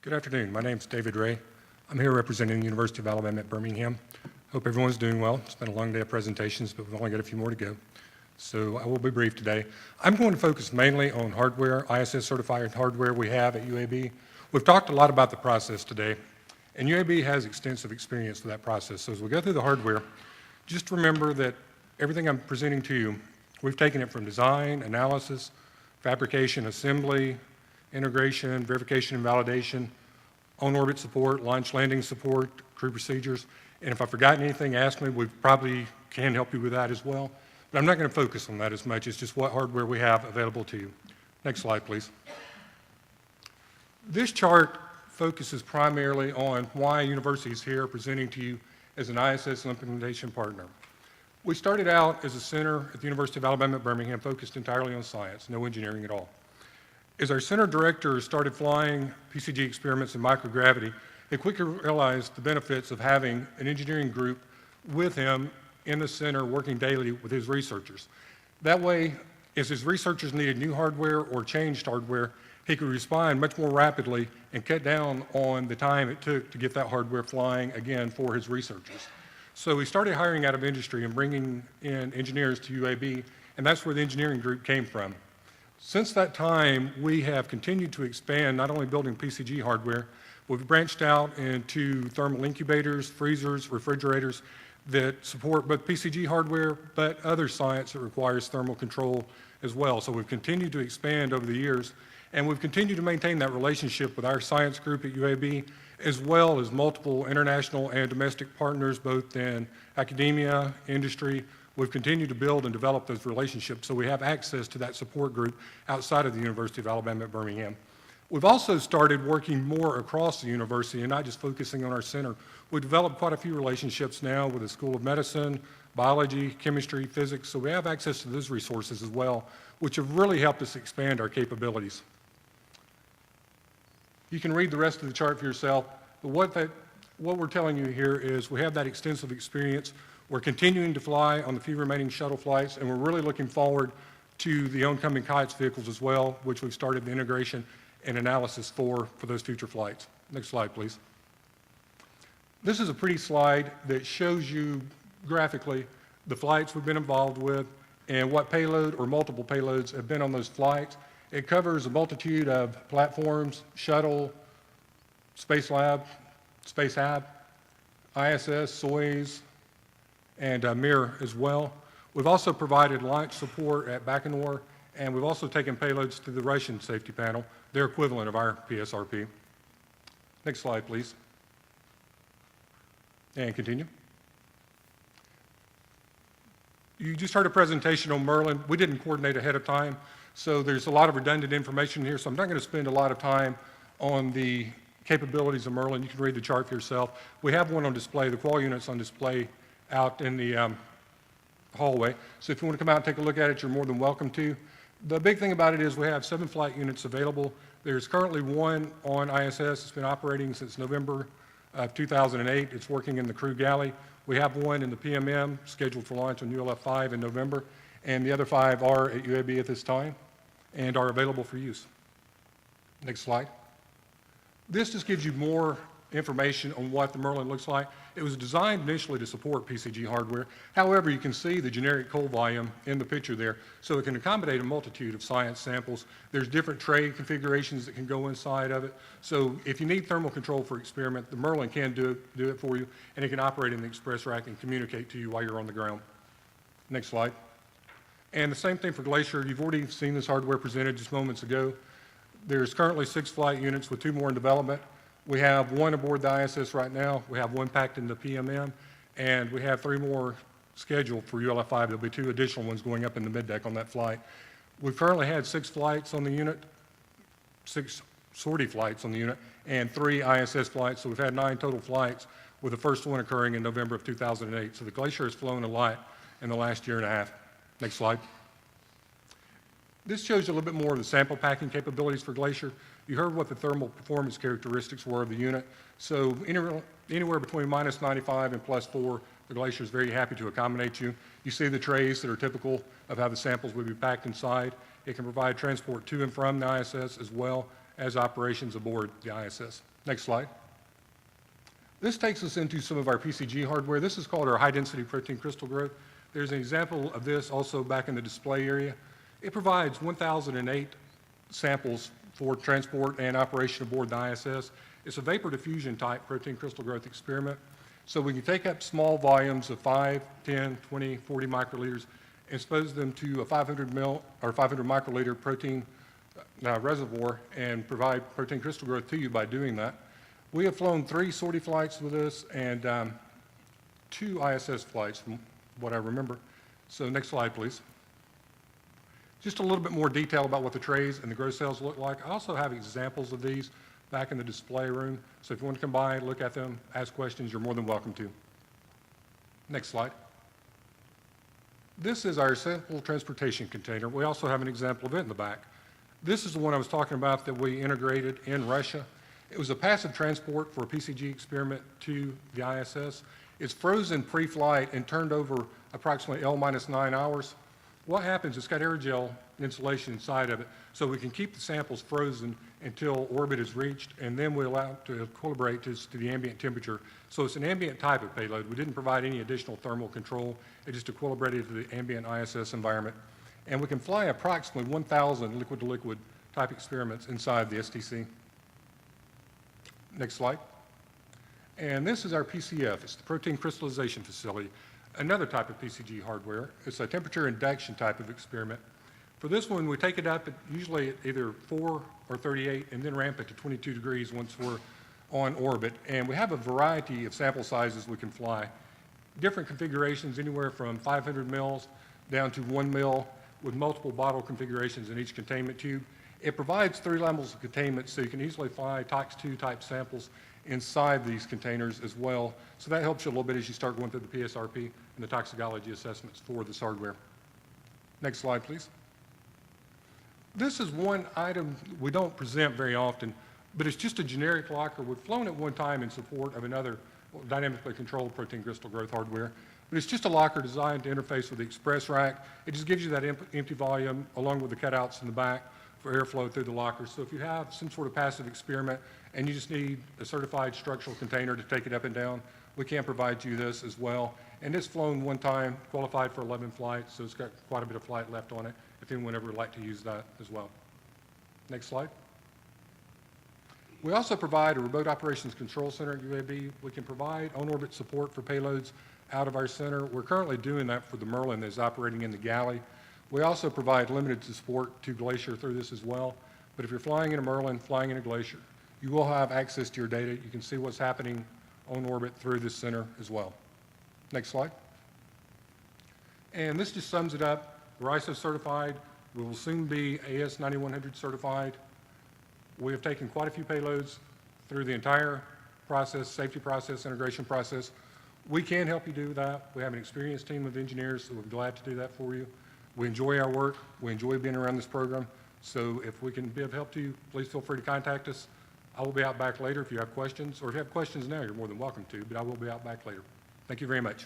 Good afternoon. My name is David Ray. I'm here representing the University of Alabama at Birmingham. Hope everyone's doing well. It's been a long day of presentations, but we've only got a few more to go. So I will be brief today. I'm going to focus mainly on hardware, ISS certified hardware we have at UAB. We've talked a lot about the process today, and UAB has extensive experience with that process. So as we go through the hardware, just remember that everything I'm presenting to you, we've taken it from design, analysis, fabrication, assembly, integration, verification and validation, on-orbit support, launch landing support, crew procedures. And if I've forgotten anything, ask me. We probably can help you with that as well. But I'm not going to focus on that as much. It's just what hardware we have available to you. Next slide, please. This chart focuses primarily on why universities here are presenting to you as an ISS implementation partner. We started out as a center at the University of Alabama at Birmingham focused entirely on science, no engineering at all. As our center directors started flying PCG experiments in microgravity, they quickly realized the benefits of having an engineering group with him in the center working daily with his researchers. That way, as his researchers needed new hardware or changed hardware, he could respond much more rapidly and cut down on the time it took to get that hardware flying again for his researchers. So we started hiring out of industry and bringing in engineers to UAB, and that's where the engineering group came from. Since that time, we have continued to expand, not only building PCG hardware, we've branched out into thermal incubators, freezers, refrigerators that support both PCG hardware, but other science that requires thermal control as well. So we've continued to expand over the years, and we've continued to maintain that relationship with our science group at UAB, as well as multiple international and domestic partners, both in academia, industry. We've continued to build and develop those relationships, so we have access to that support group outside of the University of Alabama at Birmingham. We've also started working more across the university and not just focusing on our center. We've developed quite a few relationships now with the School of Medicine, biology, chemistry, physics, so we have access to those resources as well, which have really helped us expand our capabilities. You can read the rest of the chart for yourself, but what we're telling you here is we have that extensive experience. We're continuing to fly on the few remaining shuttle flights, and we're really looking forward to the oncoming CITES vehicles as well, which we've started the integration and analysis for those future flights. Next slide, please. This is a pretty slide that shows you graphically the flights we've been involved with and what payload or multiple payloads have been on those flights. It covers a multitude of platforms, shuttle, Space Lab, Space Hab, ISS, Soyuz, and Mir as well. We've also provided launch support at Baikonur, and we've also taken payloads to the Russian safety panel, their equivalent of our PSRP. Next slide, please. And continue. You just heard a presentation on Merlin. We didn't coordinate ahead of time, so there's a lot of redundant information here, so I'm not going to spend a lot of time on the capabilities of Merlin. You can read the chart for yourself. We have one on display, the qual unit's on display out in the hallway. So if you want to come out and take a look at it, you're more than welcome to. The big thing about it is we have 7 flight units available. There's currently one on ISS. It's been operating since November of 2008. It's working in the crew galley. We have one in the PMM scheduled for launch on ULF-5 in November, and the other 5 are at UAB at this time and are available for use. Next slide. This just gives you more information on what the Merlin looks like. It was designed initially to support PCG hardware. However, you can see the generic coal volume in the picture there, so it can accommodate a multitude of science samples. There's different tray configurations that can go inside of it. So if you need thermal control for experiment, the Merlin can do it for you, and it can operate in the express rack and communicate to you while you're on the ground. Next slide. And the same thing for Glacier. You've already seen this hardware presented just moments ago. There's currently 6 flight units with 2 more in development. We have 1 aboard the ISS right now. We have 1 packed in the PMM, and we have 3 more scheduled for ULF-5. There'll be 2 additional ones going up in the middeck on that flight. We've currently had 6 flights on the unit, 6 sortie flights on the unit, and 3 ISS flights. So we've had 9 total flights, with the first one occurring in November of 2008. So the Glacier has flown a lot in the last year and a half. Next slide. This shows you a little bit more of the sample packing capabilities for Glacier. You heard what the thermal performance characteristics were of the unit. So anywhere between -95 and +4, the Glacier is very happy to accommodate you. You see the trays that are typical of how the samples would be packed inside. It can provide transport to and from the ISS as well as operations aboard the ISS. Next slide. This takes us into some of our PCG hardware. This is called our high-density protein crystal growth. There's an example of this also back in the display area. It provides 1,008 samples for transport and operation aboard the ISS. It's a vapor diffusion type protein crystal growth experiment. So we can take up small volumes of 5, 10, 20, 40 microliters, expose them to a 500 microliter protein reservoir and provide protein crystal growth to you by doing that. We have flown 3 sortie flights with this and 2 ISS flights from what I remember. So next slide, please. Just a little bit more detail about what the trays and the grow cells look like. I also have examples of these back in the display room. So if you want to come by, look at them, ask questions, you're more than welcome to. Next slide. This is our sample transportation container. We also have an example of it in the back. This is the one I was talking about that we integrated in Russia. It was a passive transport for a PCG experiment to the ISS. It's frozen pre-flight and turned over approximately L-9 hours. What happens, it's got aerogel insulation inside of it, so we can keep the samples frozen until orbit is reached, and then we allow it to equilibrate to the ambient temperature. So it's an ambient type of payload. We didn't provide any additional thermal control. It just equilibrated to the ambient ISS environment. And we can fly approximately 1,000 liquid-to-liquid type experiments inside the STC. Next slide. And this is our PCF. It's the protein crystallization facility, another type of PCG hardware. It's a temperature induction type of experiment. For this one, we take it up at usually at either 4 or 38 and then ramp it to 22 degrees once we're on orbit. And we have a variety of sample sizes we can fly. Different configurations, anywhere from 500 mils down to 1 mil with multiple bottle configurations in each containment tube. It provides 3 levels of containment, so you can easily fly TOX2 type samples inside these containers as well. So that helps you a little bit as you start going through the PSRP and the toxicology assessments for this hardware. Next slide, please. This is one item we don't present very often, but it's just a generic locker. We've flown it one time in support of another dynamically controlled protein crystal growth hardware. But it's just a locker designed to interface with the express rack. It just gives you that empty volume along with the cutouts in the back for airflow through the locker. So if you have some sort of passive experiment and you just need a certified structural container to take it up and down, we can provide you this as well. And it's flown one time, qualified for 11 flights, so it's got quite a bit of flight left on it if anyone ever would like to use that as well. Next slide. We also provide a remote operations control center at UAB. We can provide on-orbit support for payloads out of our center. We're currently doing that for the Merlin that is operating in the galley. We also provide limited support to Glacier through this as well. But if you're flying in a Merlin, flying in a Glacier, you will have access to your data. You can see what's happening on orbit through this center as well. Next slide. And this just sums it up. We're ISO certified. We will soon be AS 9100 certified. We have taken quite a few payloads through the entire process, safety process, integration process. We can help you do that. We have an experienced team of engineers, so we're glad to do that for you. We enjoy our work. We enjoy being around this program. So if we can be of help to you, please feel free to contact us. I will be out back later if you have questions, or if you have questions now, you're more than welcome to, but I will be out back later. Thank you very much.